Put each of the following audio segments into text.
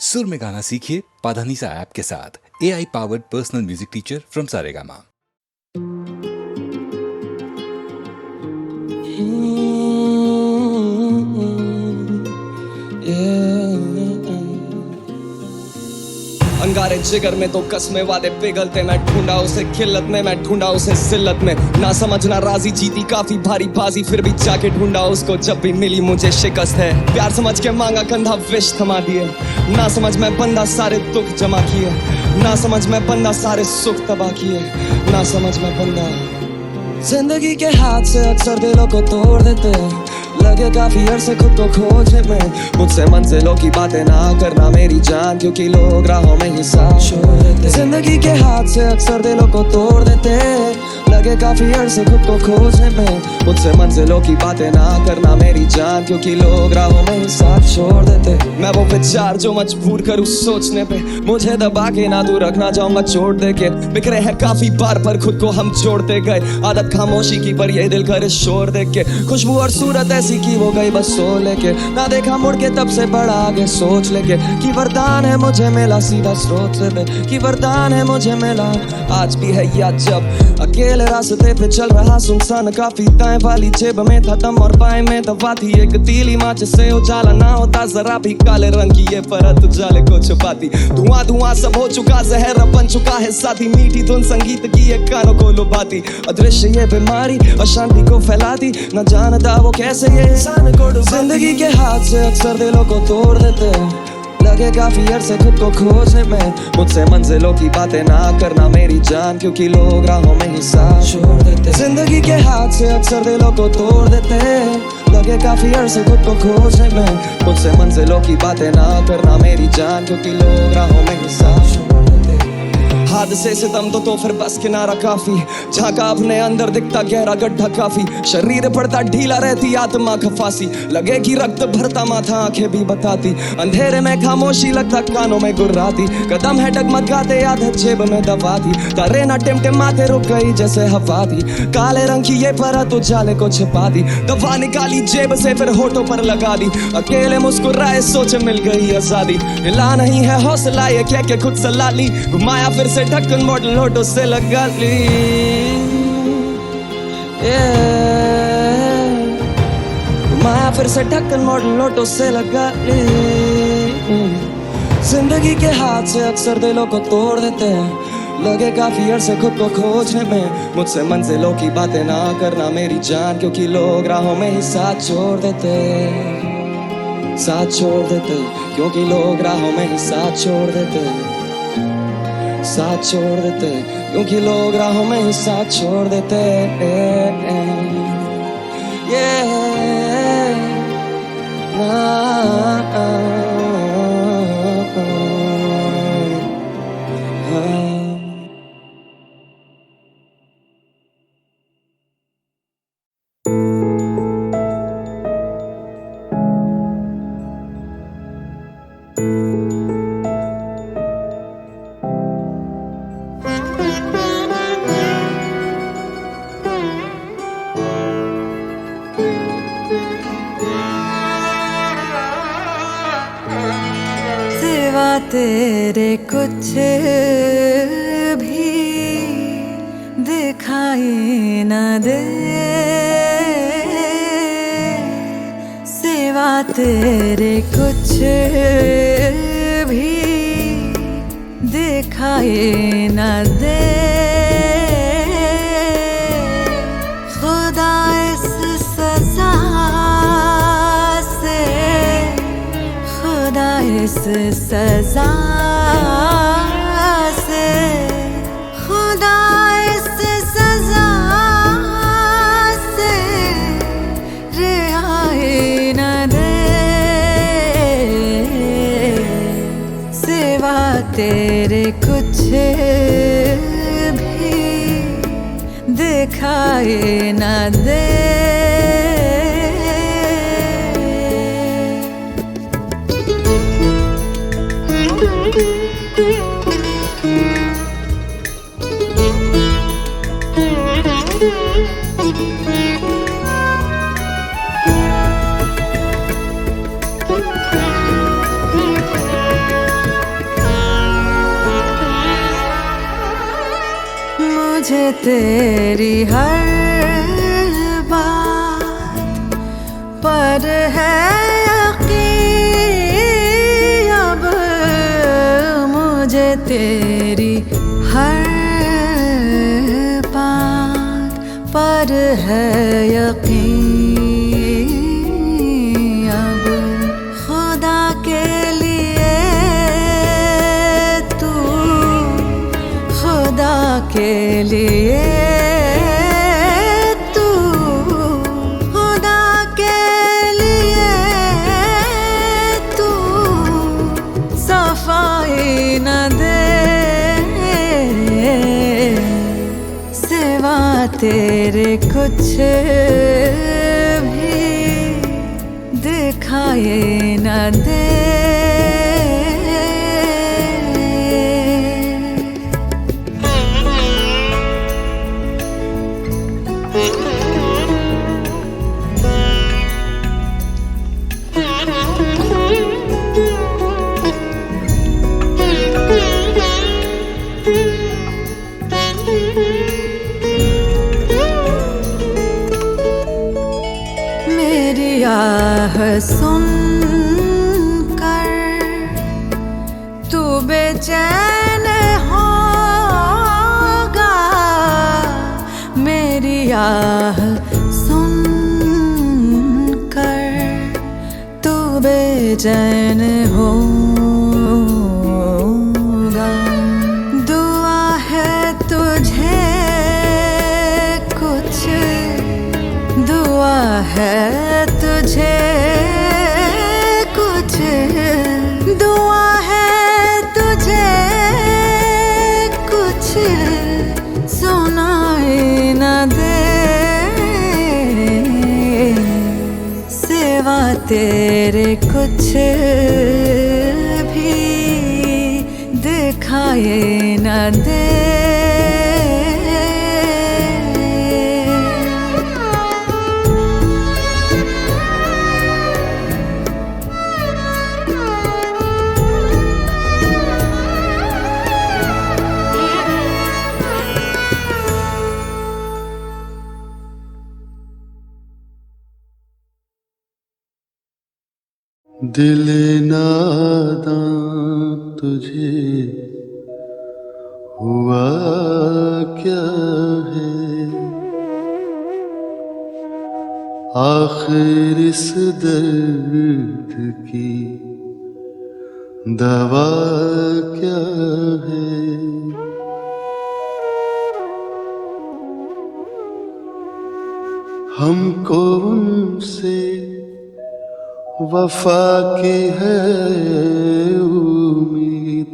सुर में गाना सीखिए पाधानीसा ऐप के साथ। AI powered personal music teacher from Saregama. अंगारे जिगर में तो कसमे वादे पिघलते, मैं ढूंढा उसे खिल्लत में, मैं ढूंढा उसे जिल्लत में। ना समझना राजी जीती काफी भारी बाजी, फिर भी जाके ढूंढा उसको जब भी मिली मुझे शिकस्त है। प्यार समझ के मांगा कंधा विष थमा दिए, ना समझ मैं बंदा सारे दुख जमा किए, ना समझ मैं बंदा सारे सुख तबाह किए, ना समझ मैं बंदा। जिंदगी के हाथ से अक्सर दिलों को तोड़ देते, लगे काफी अरसे खुद को खोजने में। मुझसे मंजिलों की बातें ना करना मेरी जान, क्योंकि लोग राहों में ही साथ छोड़ देते। जिंदगी के हाथ से अक्सर दिलों को तोड़ देते, लगे काफी अरसे खुद को खोजने में। मुझसे मंजिलों की बातें ना करना मेरी जान, क्योंकि लोग राहों में ही साथ छोड़ देते। मैं वो विचार जो मजबूर करूँ सोचने पे, मुझे दबा के ना तू रखना चाहूंगा चोट दे के। बिखरे हैं काफी बार पर खुद को हम जोड़ते गए, आदत खामोशी की पर ये दिल करे शोर देख के। खुशबू और सूरत ऐसी की वो गई बस सो लेके, ना देखा मुड़ के तब से बड़ा आगे सोच लेके। कि वरदान है मुझे मिला सीधा स्रोत से पे, कि वरदान है मुझे मिला आज भी है या जब अकेले रास्ते पे चल रहा सुनसान। काफी दाएं वाली जेब में था दम और बाएं में दवा थी एक तीली माच से उजाला ना होता जरा भी। काले रंग की ये परत उजाले को छुपाती, धुआं धुआं सब हो चुका, जहर बन चुका है साथी। मीठी धुन संगीत की एक कानों को लुभाती, अदृश्य ये बीमारी अशांति को फैलाती। न जानता वो कैसे ये इंसान को डुबाती। जिंदगी के हाथ से अक्सर दिलों को तोड़ देते, लगे काफी अरसे खुद को खोजने में। मुझसे मंजिलों की बातें ना करना मेरी जान, क्योंकि लोग राहों में ही साथ छोड़ देते। जिंदगी के हाथ से अक्सर दिलों को तोड़ देते, लगे काफी अरसे खुद को खोजने में। मुझसे मंजिलों की बातें ना करना मेरी जान, क्योंकि लोग राहों में ही साथ छोड़ देते। हादसे से दम तो फिर बस किनारा काफी, झांका अपने अंदर दिखता गहरा गड्ढा काफी। शरीर पड़ता ढीला रहती आत्मा खफासी, लगे कि रक्त भरता माथा आंखें भी बताती। अंधेरे में खामोशी लगता कानों में गुर्राती, कदम है डगमगाते आदत जेब में दबाती। तारे ना टिमटिमाते रुक गई जैसे हवा थी, काले रंग की ये परत उजाले को छिपा दी। दवा निकाली जेब से फिर होठों पर लगा दी, अकेले मुस्कुराए सोचे मिल गई आजादी। हिला नहीं है हौसला ये कह के खुद सला ली, घुमाया फिर से ढक्कन मॉडल होठों से लगा ली। घुमाया फिर से ढक्कन मॉडल होठों से लगा ली। जिंदगी के हाथ से अक्सर दिलों को तोड़ देते हैं, लगे काफी अरसे खुद को खोजने में। मुझसे मंजिलों की बातें ना करना मेरी जान, क्योंकि लोग राहों में ही साथ छोड़ देते, साथ छोड़ देते। क्योंकि लोग राहों में ही साथ छोड़ देते, साथ छोड़ देते। क्योंकि लोग राहों में ही साथ छोड़ देते। तेरे कुछ भी दिखाई न दे, सिवा तेरे कुछ भी दिखाई न दे। खुदा इस सजा से, खुदा इस सजा से, खुदा इस सजा से रिहाई न दे, सिवा तेरे कुछ भी दिखाई न दे। मुझे तेरी हर बात पर है यकीन, अब मुझे तेरी हर बात पर है यकीन। अब खुदा के लिए तू, खुदा के लिए तू, खुदा के लिए तू सफाई न दे, सिवा तेरे कुछ भी दिखाई न दे। मेरी आह सुन कर तू बेचैन होगा, मेरी आह सुन कर तू बेचैन होगा। दुआ है तुझे कुछ, दुआ है तुझे कुछ, दुआ है तुझे कुछ सुनाई न दे, सिवा तेरे कुछ भी दिखाई न दे। दिल नादां तुझे हुआ क्या है, आखिर इस दर्द की दवा क्या है। हमको उनसे वफा की है उम्मीद,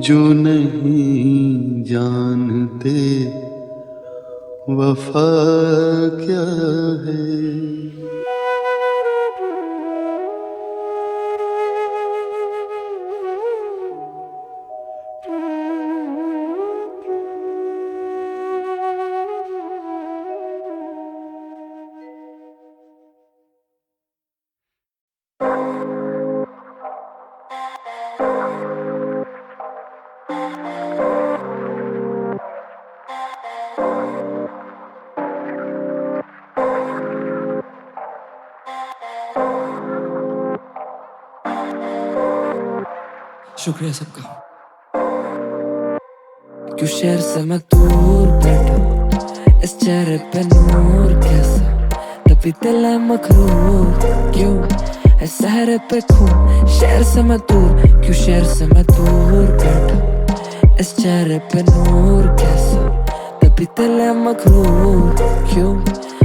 जो नहीं जानते वफा क्या है। शुक्रिया सबका। क्यों शहर से मैं दूर बैठा, इस चेहरे पे नूर कैसा, तभी दिल है मखरूर। क्यों है सहरे पे खून, शहर से मैं दूर, क्यों शहर से मैं दूर बैठा, इस चेहरे पे नूर कैसा, तभी दिल है मखरूर। क्यों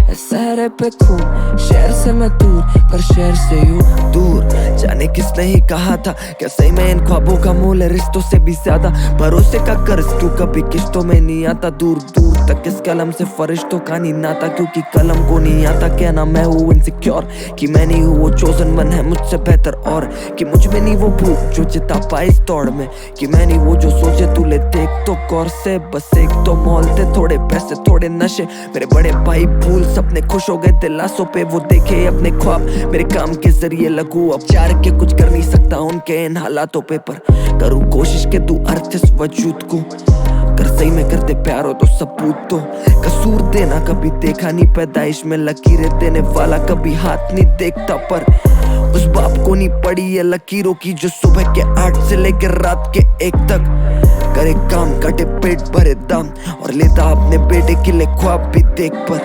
है सहरे पे खून, शहर से मैं दूर, पर शहर से यूं दूर। जाने किसने ही कहा था क्या सही में इन ख्वाबों का मोल है रिश्तों से भी ज्यादा। भरोसे का कर्ज क्यों कभी किश्तों में नहीं आता, दूर दूर तक इस कलम से फरिश्तों का नहीं नाता। क्योंकि कलम को नहीं आता कहना मैं हूँ इनसिक्योर, कि मैं नहीं हूँ वो चोजन वन है मुझसे बेहतर, और कि मुझ में नहीं वो भूख जो चिता पाई इस दौड़ में, कि मैं नहीं वो जो सोचे तू ले देख तो गौर से। बस एक तो मोहल्ले थोड़े पैसे थोड़े नशे, मेरे बड़े भाई भूल सपने खुश हो गए दिलासों पे, वो देखे अपने ख्वाब मेरे काम के जरिए लगू। अब चार के कुछ कर नहीं सकता उनके इन हालातों पे, पर करूँ कोशिश के तू अर्थ इस वजूद को कर सही में करते प्यार हो तो सबूत दो। कसूर देना कभी देखा नहीं, पैदाइश में लकीरें देने वाला कभी हाथ नहीं देखता, पर उस बाप को नहीं पड़ी ये लकीरों की जो सुबह के 8 से लेकर रात के 1 तक करे काम, काटे पेट भरे दम और लेता अपने बेटे के लिए ख्वाब भी देख, पर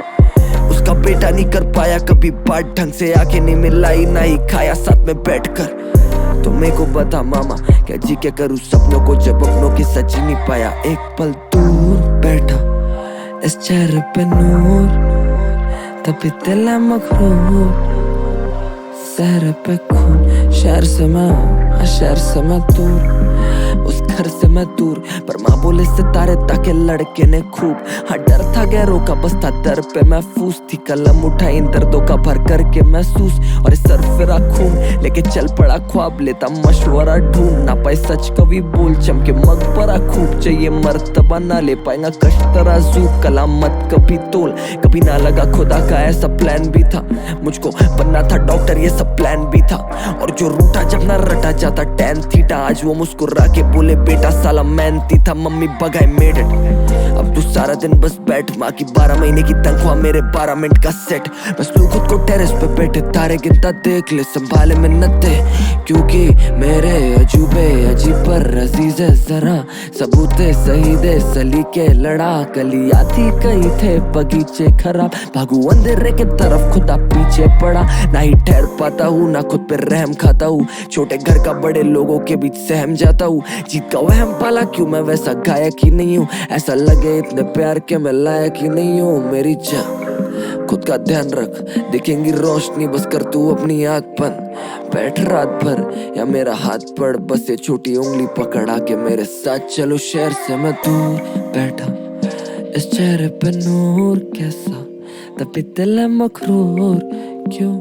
उसका बेटा नहीं कर पाया कभी बात ढंग से, आके नहीं मिलाई ना ही खाया साथ में बैठकर। तो मेरे को बता मामा क्या जी क्या करूं सपनों को जब अपनों की सच ही नहीं पाया। एक पल दूर बैठा इस चेहरे पे नूर, तभी दिल है मखरूर, शहर पे खून, शहर से मैं दूर, उस घर से मैं दूर, पर माँ बोले सितारे ताके लड़के ने खूब। हाँ डर था गैरों का बस था दर पे महफूज थी, कलम उठाई इन दर्दों का भर करके महसूस, और सर फिरा खून लेके चल पड़ा ख्वाब लेता मशवरा ढूंढ, ना पाए सच कभी बोल चमके मकबरा खूब, चाहिए मर्तबा ना ले पाएगा कश तराजू, कलाम मत कभी तोल, कभी ना लगा खुदा का ऐसा प्लान भी था, मुझको बनना था डॉक्टर ये सब प्लान भी था, और जो रूठा जब ना रटा जाता टैन थीटा, आज वो मुस्कुरा के बोले बेटा साला मेहनती था, मम्मी बगाए मेड इट। अब तू सारा दिन बस बैठ, माँ की 12 महीने की तनख्वाह मेरे 12 मिनट का सेट, बस तू खुद को टेरेस पे बैठे तारे गिनता देख ले, संभाले मिन्नते क्योंकि मेरे अजूबे अजीब पर अजीज है जरा, सबूते शहीदे सलीके लड़ा, गली आती कहीं थे बगीचे खराब, भागू अंधेरे के तरफ खुदा पीछे पड़ा, ना ही ठहर पाता हूँ ना खुद पे रहम खाता हूँ, छोटे घर का बड़े लोगों के बीच सहम जाता हूँ, जीत का वहम पाला क्यों मैं वैसा गायक ही नहीं हूँ, ऐसा लगे इतने प्यार के मैं लायक ही नहीं हूँ, मेरी जा खुद का ध्यान रख, दिखेंगी रोशनी बस कर तू अपनी आँख बंद, बैठ रात भर या मेरा हाथ पड़, बस ये छोटी उंगली पकड़ा के मेरे साथ चलो, शहर से मैं दूर बैठा इस चेहरे पे नूर कैसा, तभी दिल है मखरूर, क्यों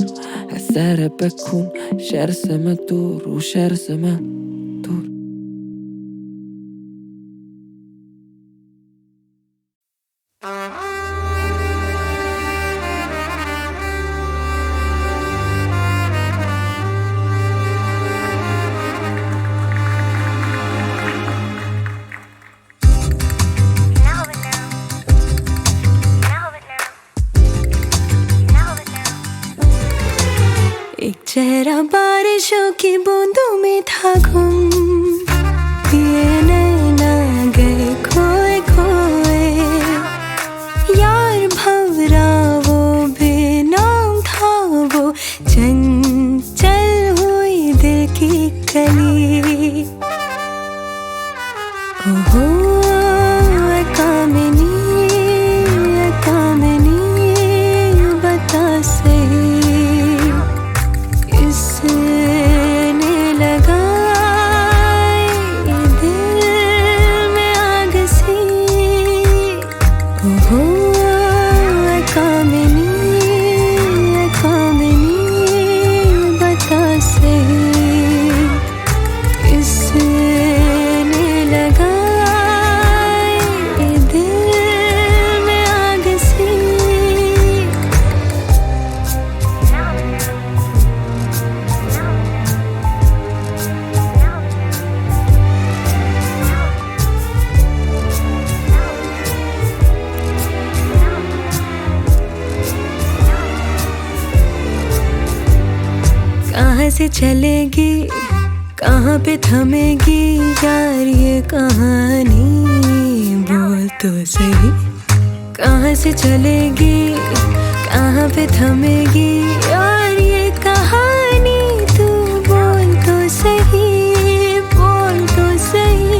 है शहर पे खून, शहर से मैं दूर हूँ, शहर से मैं दूर। एक चेहरा बारिशों की बूंदों में था गुम, ये नैना गए खोए खोए, यार भंवरा वो बेनाम था वो, चंचल हुई दिल की कली, ओहो कामिनी बता सही इसने लगाई दिल में आग सी, ओहो कामिनी बता सही इसने लगाई दिल में आग सी। कहाँ से चलेगी कहाँ पे थमेगी यार ये कहानी, बोल तो सही, कहाँ से चलेगी कहाँ पे थमेगी यार ये कहानी, तू बोल तो सही, बोल तो सही।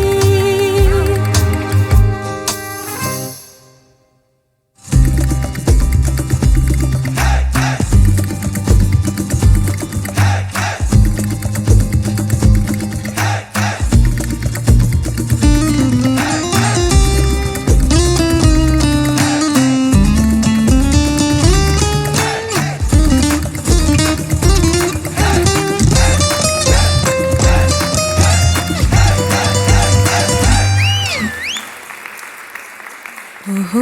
ओहो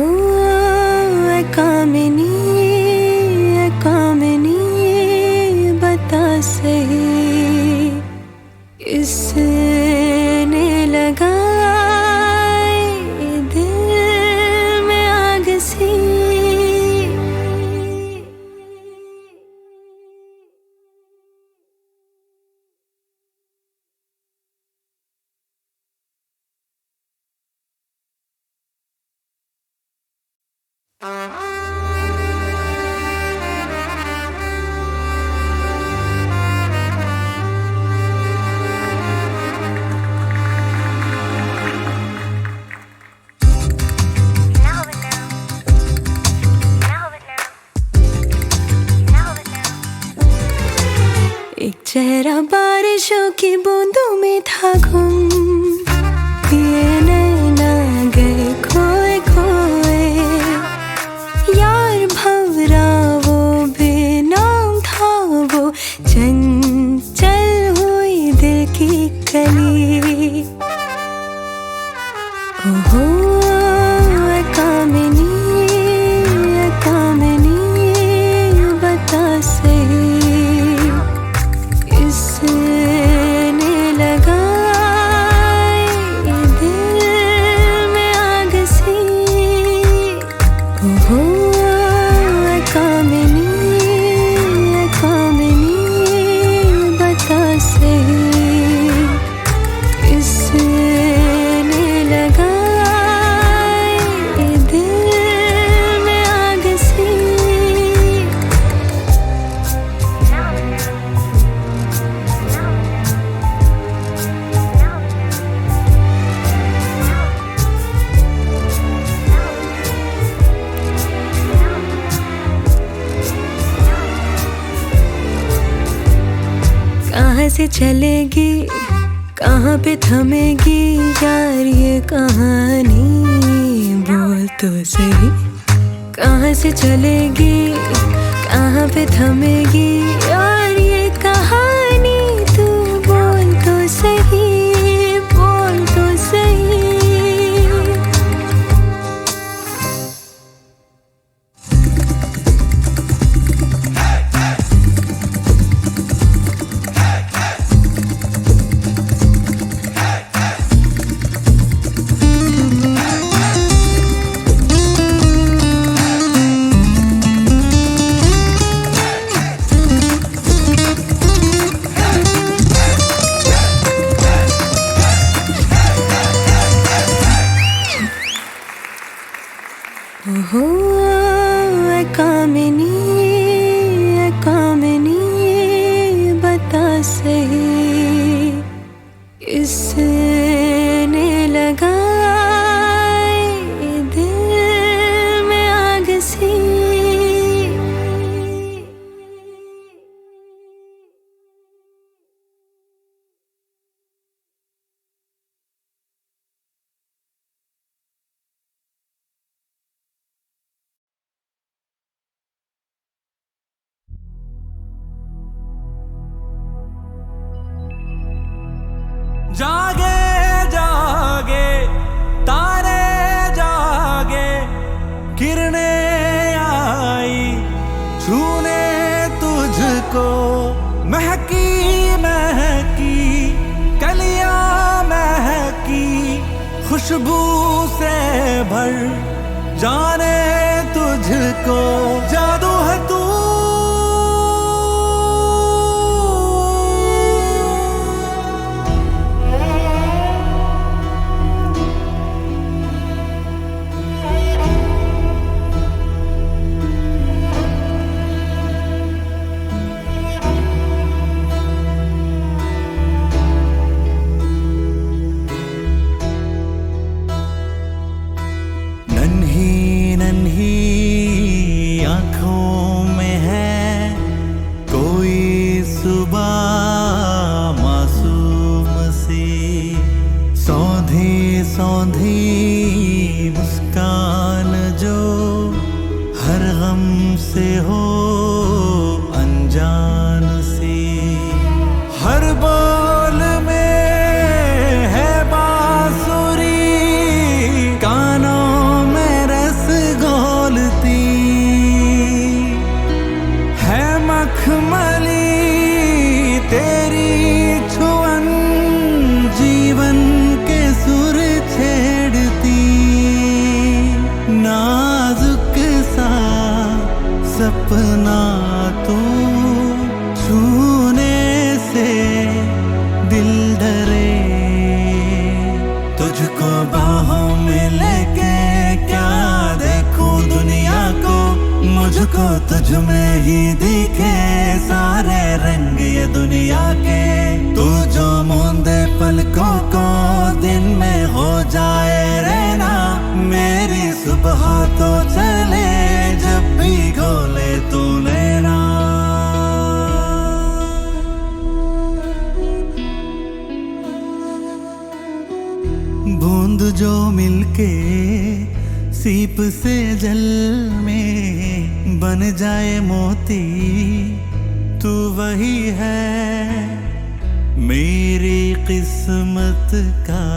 कामिनी बता सही इसने लगाई दिल एक चेहरा बारिशों की बूंदों में था गुम, ये नैना गए खोए खोए, यार भंवरा वो बेनाम था वो, चंचल हुई दिल की कली। ओहो कामिनी बता सही, इसने लगाई दिल में आग सी। ओहो कामिनी बता सही, इसने लगाई दिल में आग सी। कहाँ से चलेगी, कहाँ पे थमेगी यार ये कहानी, बोल तो सही। कहाँ से चलेगी, कहाँ पे थमेगी यार ये कहानी, तू बोल तो सही, बोल तो सही। ओहो कामिनी बता सही, इसने लगाई दिल में आग सी। जागे जागे तारे जागे, किरणें आई छूने तुझको, महकी महकी कलियां महकी, खुशबू से भर जाने तुझको, जादू है तू। सौंधी मुस्कान जो हर गम से हो अनजान सी, हर बोल में है बांसुरी, कानों में रस घोलती है मखमली तेरी छुअन, जीवन के सुर छेड़ती नाजुक सा सपना तुझ में ही दिखे सारे रंग ये दुनिया के। तू जो मूंदे पलकों को दिन में हो जाए रहना, मेरी सुबह तो चले जब भी घोले तू लेना। बूंद जो मिलके सीप से जल में बन जाए मोती, तू वही है मेरी किस्मत का।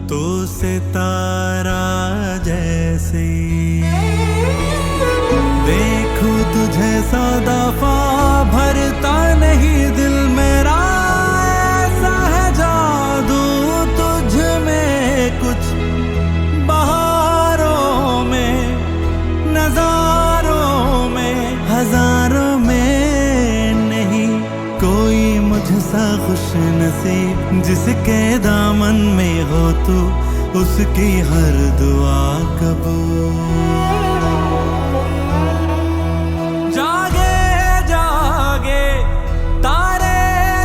तो सितारा जैसे देखूं तुझे सौ दफा भरता नहीं दिल मेरा। ऐसा है जादू तुझ में कुछ बहारों में, नजारों में, हजारों में नहीं कोई मुझसा खुश नसीब। जिसके दामन में हो तू उसकी हर दुआ कबूल। जागे जागे तारे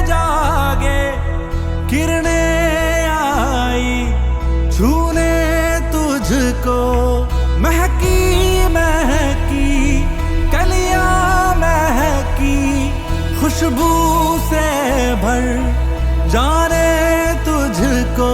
जागे, किरणें आई छूने तुझको। महकी महकी कलियां महकी, खुशबू से भर जाने तुझको।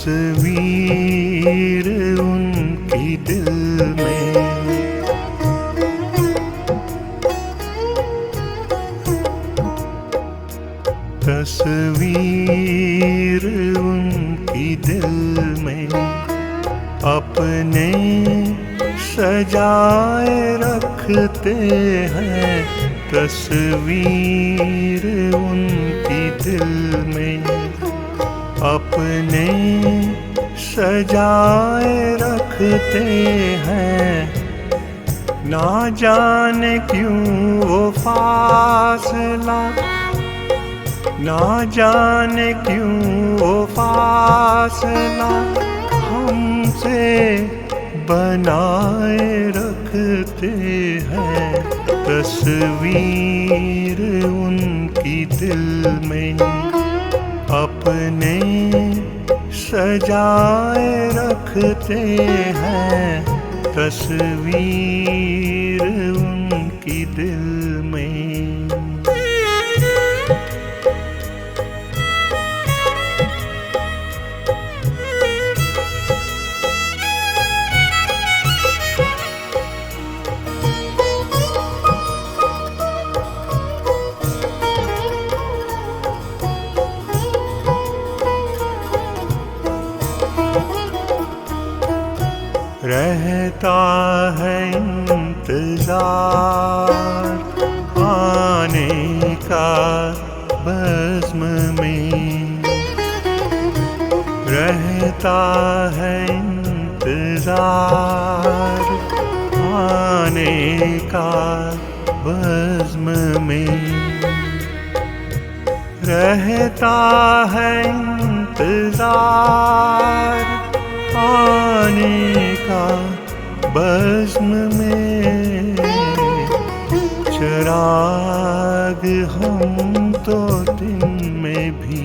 तस्वीर उनकी दिल में, तस्वीर उनकी दिल में अपने सजाए रखते हैं। तस्वीर उनकी दिल में अपने सजाए रखते हैं। ना जाने क्यों वो फासला, ना जाने क्यों वो फासला हमसे बनाए रखते हैं। तस्वीर उनकी दिल में अपने सजाए रखते हैं। तस्वीर उनकी दिल में। रहता है इंतजार आने का बज़्म में, रहता है इंतजार आने का बज़्म में रहता है इंतजार आने का बज़्म में। चिराग हम तो दिन में भी,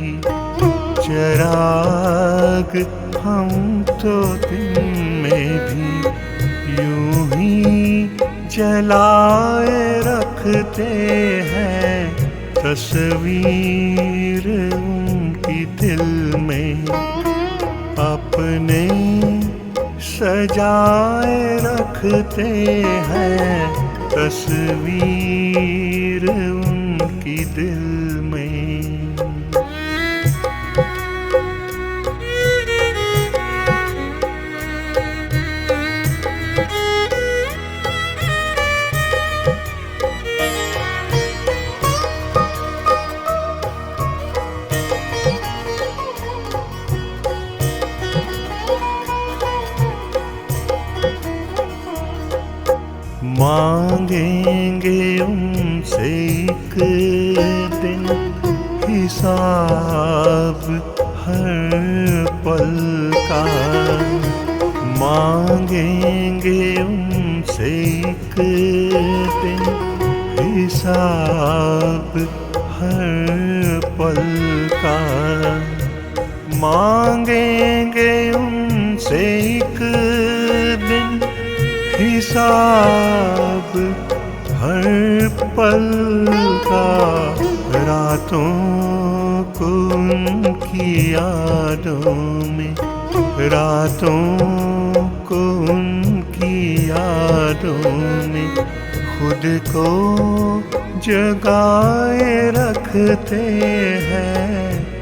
चिराग हम तो दिन में भी यूं ही जलाए रखते हैं तस्वीर उनकी दिल में। अपने सजाए रखते हैं तस्वीर उनकी दिल में। मांगेंगे उनसे एक दिन हिसाब हर पल का। मांगेंगे उनसे एक दिन हिसाब हर पल का। मांगेंगे उनसे एक दिन हिसाब हर पल का। रातों को उनकी यादों में, रातों को उनकी यादों में खुद को जगाए रखते हैं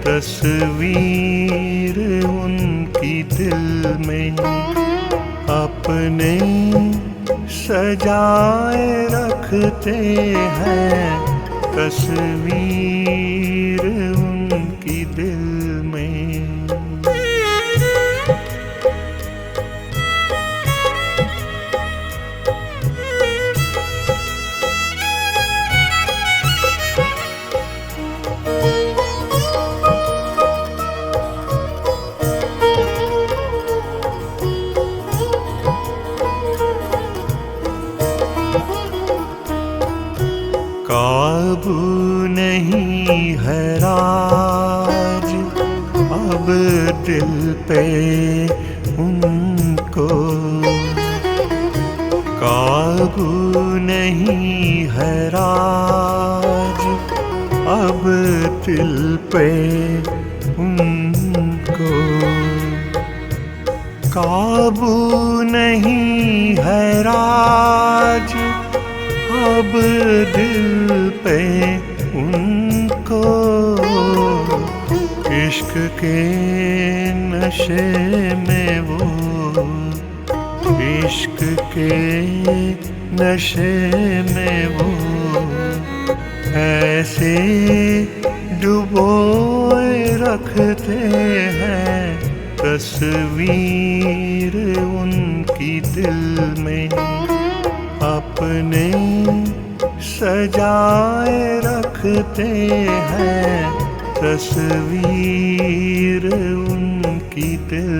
तस्वीर उनकी दिल में। अपने सजाए रखते हैं तस्वीर उनकी दिल में। काबू नहीं है राज अब दिल पे उनको। काबू नहीं है राज अब दिल पे उनको। काबू नहीं है राज अब दिल पे उनको। इश्क के नशे में वो, इश्क के नशे में वो ऐसे डुबोए रखते हैं तस्वीर उनकी दिल में। अपने सजाए रखते हैं तस्वीर उनकी दिल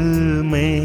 में।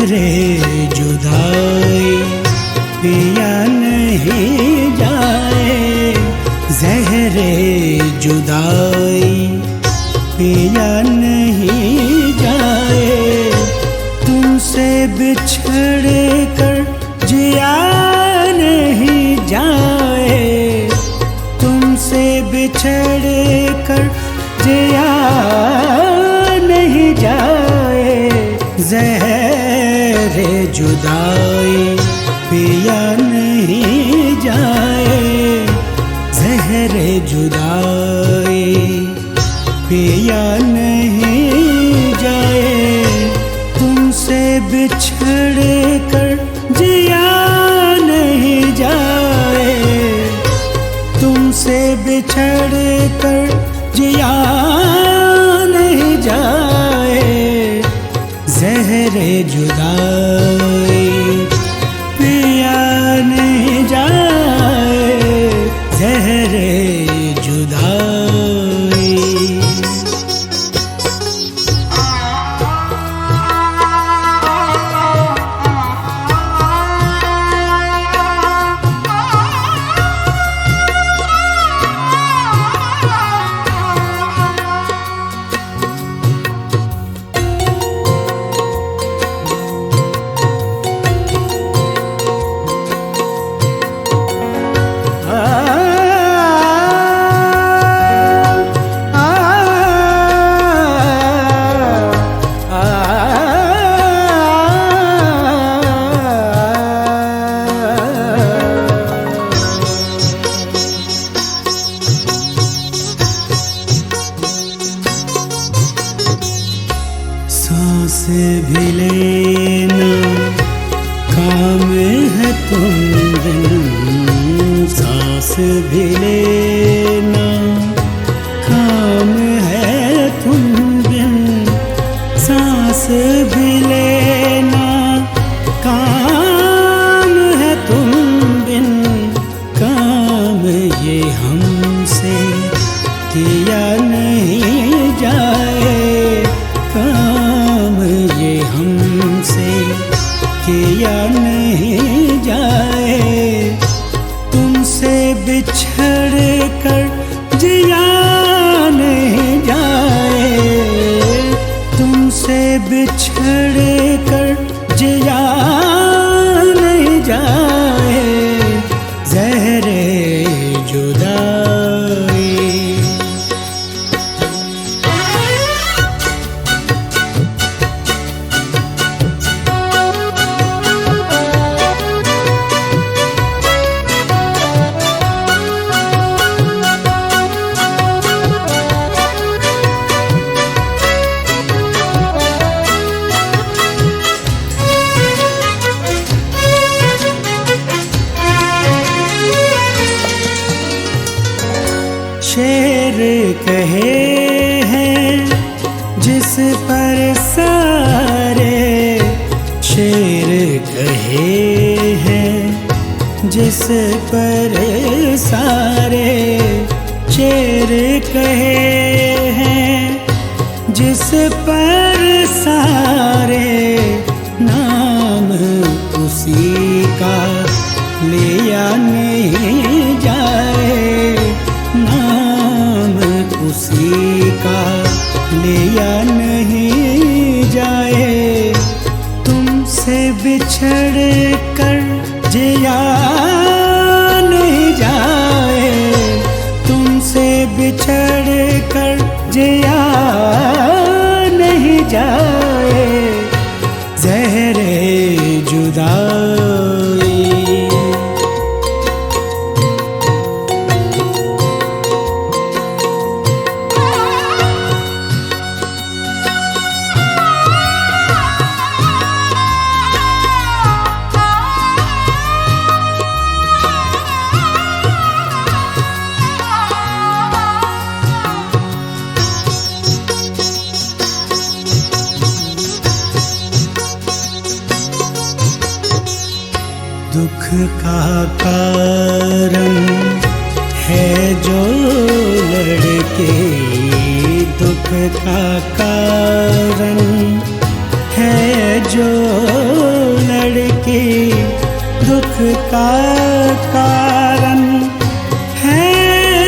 जहरे जुदाई पिया नहीं जाए, जहरे जुदाई पिया नहीं जाए, तुमसे बिछड़ कर जिया नहीं जाए, तुमसे बिछड़ कर जिया नहीं जाए, ज़हरे जुदाई पिया नहीं जाए, ज़हरे जुदाई पिया नहीं जाए, तुमसे बिछड़ कर जिया नहीं जाए, तुमसे बिछड़ कर जिया नहीं जाए, ज़हरे जुदाई पिया नहीं जाए, ज़हरे जुदाई। सांस भी लेना काम है तुम बिन, सांस भी लेना काम है तुम बिन, सांस भी लेना काम है तुम बिन, काम ये हमसे किया नहीं जाए, काम ये हमसे किया नहीं जाए, तुमसे बिछड़ कर जिया नहीं जाए, तुमसे बिछड़ कर जिया नहीं जाए, ज़हरे जुदाई। शेर कहे हैं जिस पर सारे, शेर कहे हैं जिस पर सारे, शेर कहे हैं जिस पर सारे, नाम उसी का लिया नहीं जाए, नाम उसी का लिया नहीं जाए, तुमसे बिछड़ कर जिया नहीं जाए, तुमसे बिछड़ कर जिया नहीं जाए, ज़हरे जुदाई। दुख का कारण है जो लड़के, दुख का कारण है जो लड़की दुख का कारण, है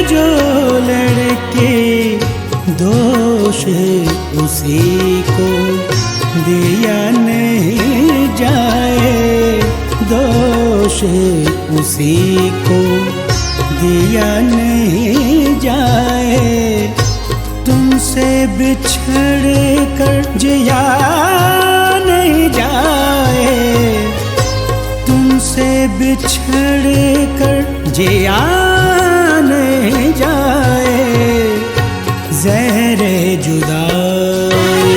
जो लड़की दोष उसी को दिया नहीं जाए, दोष उसी को दिया नहीं जाए। तुमसे बिछड़ कर जिया नहीं जाए, तुमसे बिछड़ कर जिया नहीं जाए। ज़हरे जुदाई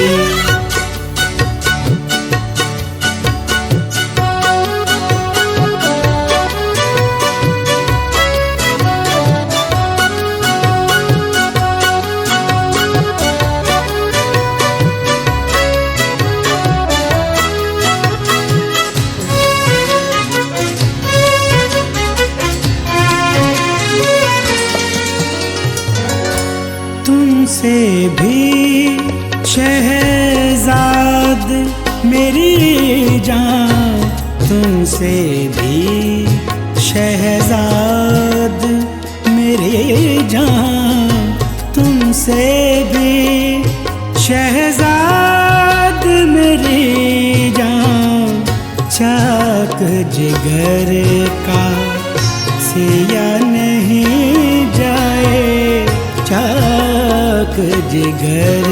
तुमसे भी शहजाद मेरी जान, तुमसे भी शहजाद मेरी जान, तुमसे भी शहजाद मेरी जान। चाक जिगर का सिया नहीं जाए, चाक जिगर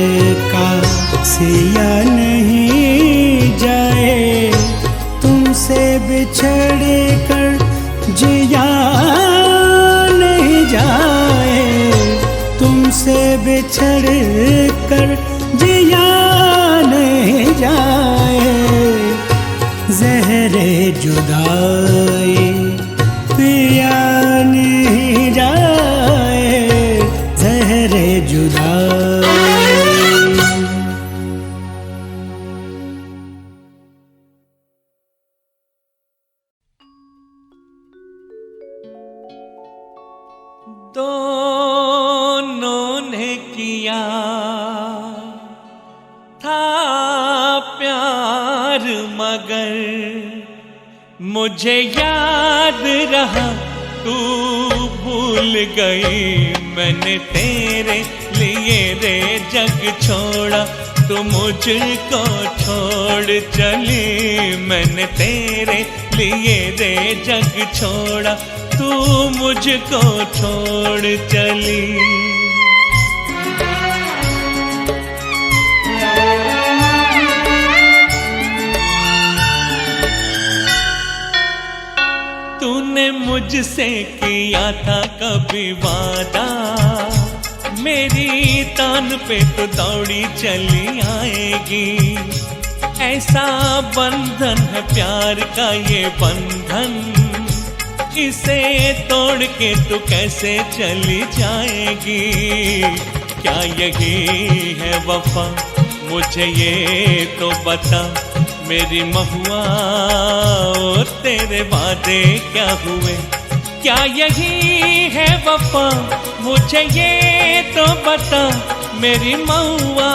का सिया नहीं जाए। तुमसे बिछड़ कर जिया नहीं जाए, तुमसे बिछड़ कर जिया नहीं जाए। ज़हरे जुदाई पिया नहीं जाए, ज़हरे जुदाई। दोनों ने किया था प्यार, मगर मुझे याद रहा तू भूल गई। मैंने तेरे लिए रे जग छोड़ा, तू मुझको छोड़ चली। मैंने तेरे लिए रे जग छोड़ा, तू मुझको छोड़ चली। तूने मुझसे किया था कभी वादा, मेरी तान पे तो दौड़ी चली आएगी। ऐसा बंधन है प्यार का ये बंधन, इसे तोड़ के तू कैसे चली जाएगी। क्या यही है वफा, मुझे ये तो बता मेरी महुआ, और तेरे वादे क्या हुए। क्या यही है वफा, मुझे ये तो बता मेरी महुआ।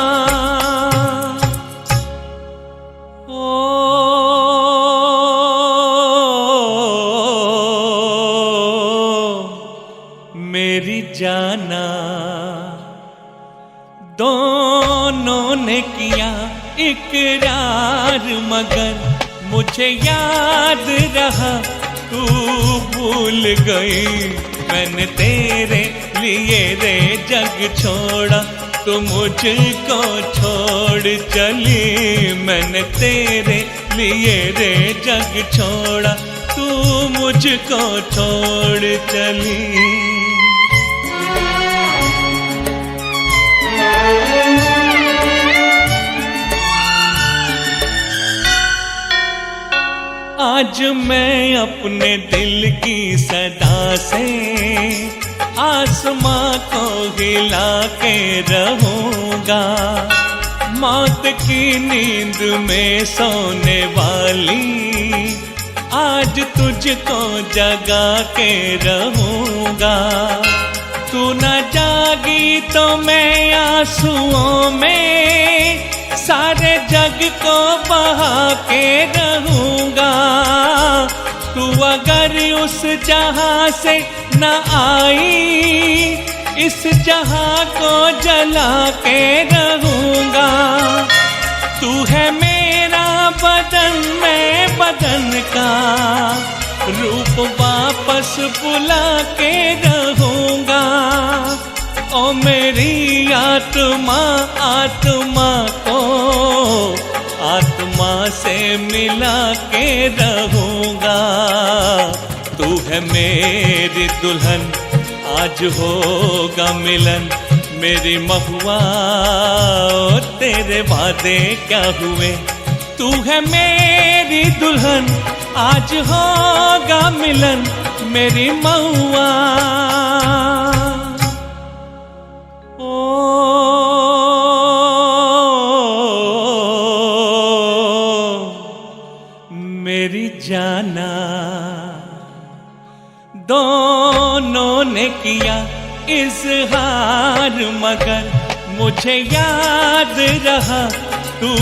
मेरी जाना, दोनों ने किया इकरार, मगर मुझे याद रहा तू भूल गई। मैंने तेरे लिए रे जग छोड़ा, तू मुझको छोड़ चली। मैंने तेरे लिए रे जग छोड़ा, तू मुझको छोड़ चली। आज मैं अपने दिल की सदा से आसमां को हिला के रहूंगा। मौत की नींद में सोने वाली आज तुझको जगा के रहूंगा। तू न जागी तो मैं आंसुओं में सारे जग को बहा के रहूंगा। तू अगर उस जहां से न आई, इस जहां को जला के रहूंगा। तू है मेरा बदन, मैं बदन का रूप वापस बुला के रहूंगा। ओ मेरी आत्मा, आत्मा को आत्मा से मिला के रहूंगा। तू है मेरी दुल्हन, आज होगा मिलन। मेरी महुआ तेरे वादे क्या हुए? तू है मेरी दुल्हन, आज होगा मिलन। मेरी महुआ मेरी जाना। दोनों ने किया इजहार, मगर मुझे याद रहा तू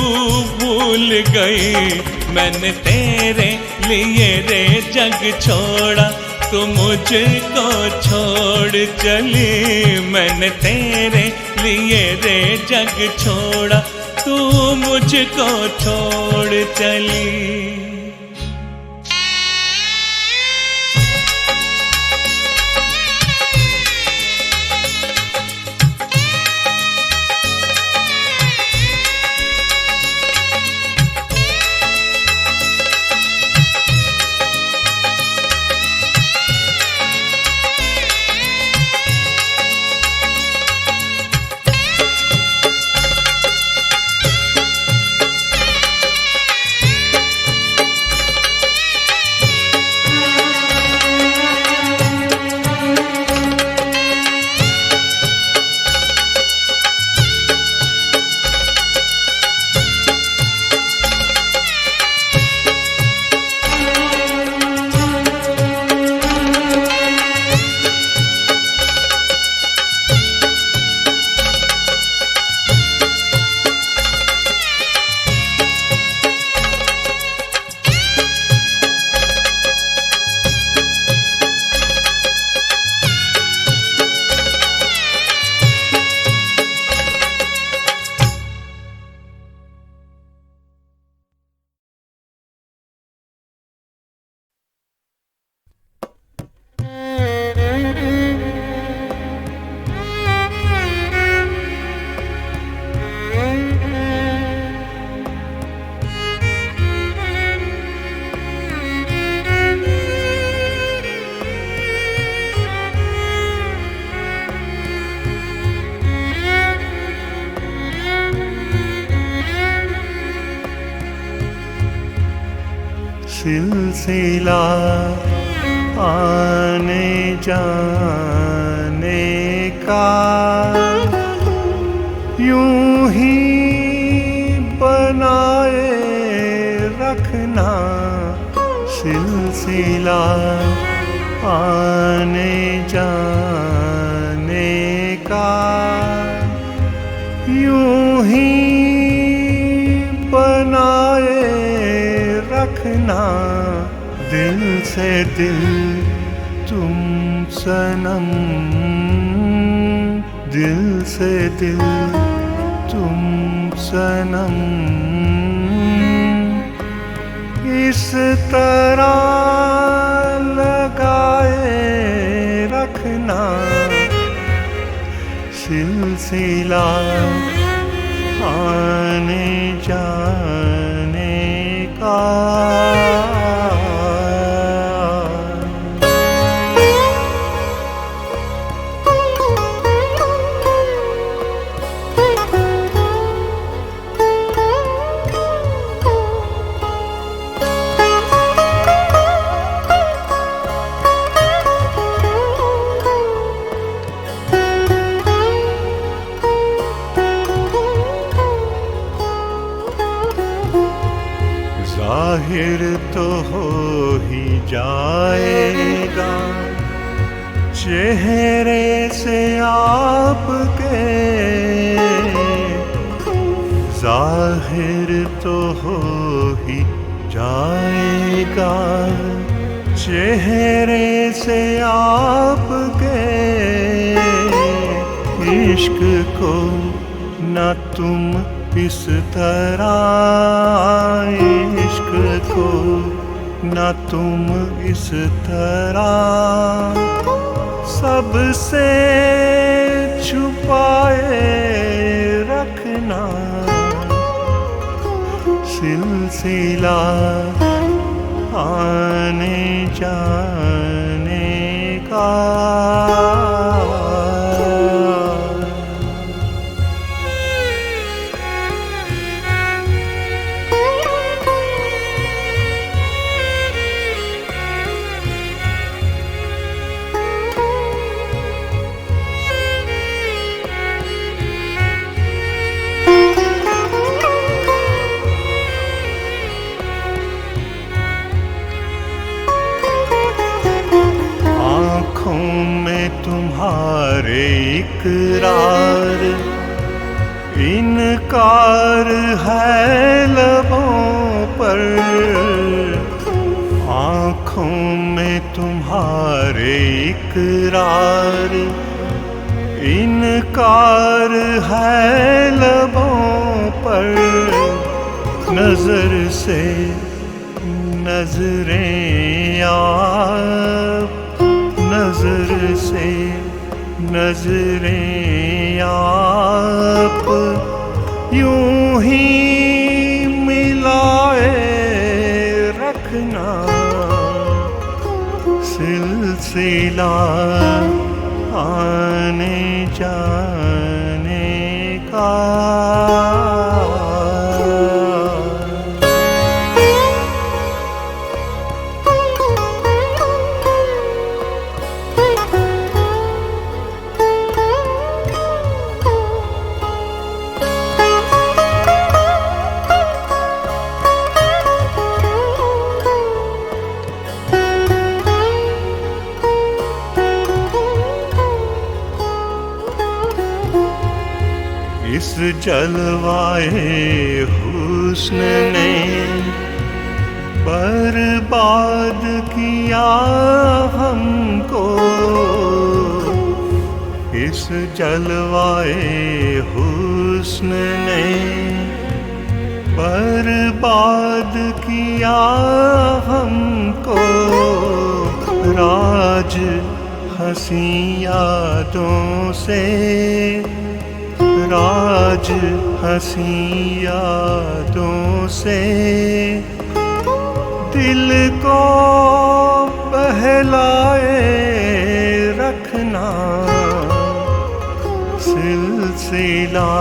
भूल गई। मैंने तेरे लिए रे जग छोड़ा, तू मुझको छोड़ चली। मैंने तेरे लिए रे जग छोड़ा, तू मुझको छोड़ चली। सिलसिला आने जाने का यूं ही बनाए रखना। सिलसिला आने जाने का यूं ही बनाए रखना। दिल से दिल तुम सनम, दिल से दिल तुम सनम। इस तरह लगाए रखना। सिलसिला आने जाने का। जाहिर तो हो ही जाएगा चेहरे से आपके। तो हो ही जाएगा। चेहरे से आपके इश्क को न तुम इस तरह, इश्क को न तुम इस तरह सबसे छुपाए रखना। सिलसिला आने जाने का। आँखों में तुम्हारे इकरार, इनकार है लबों पर। आँखों में तुम्हारे इकरार, इनकार है लबों पर। नजर से नजरें आप, नजर से नजरें आप यूं ही मिलाए रखना। सिलसिला आने जाने का। इस जलवाए हुस्न ने बर्बाद किया हमको। इस जलवाए हुस्न ने बर्बाद किया हमको। राज हंसी यादों से, राज हंसी यादों से दिल को बहलाए रखना। सिलसिला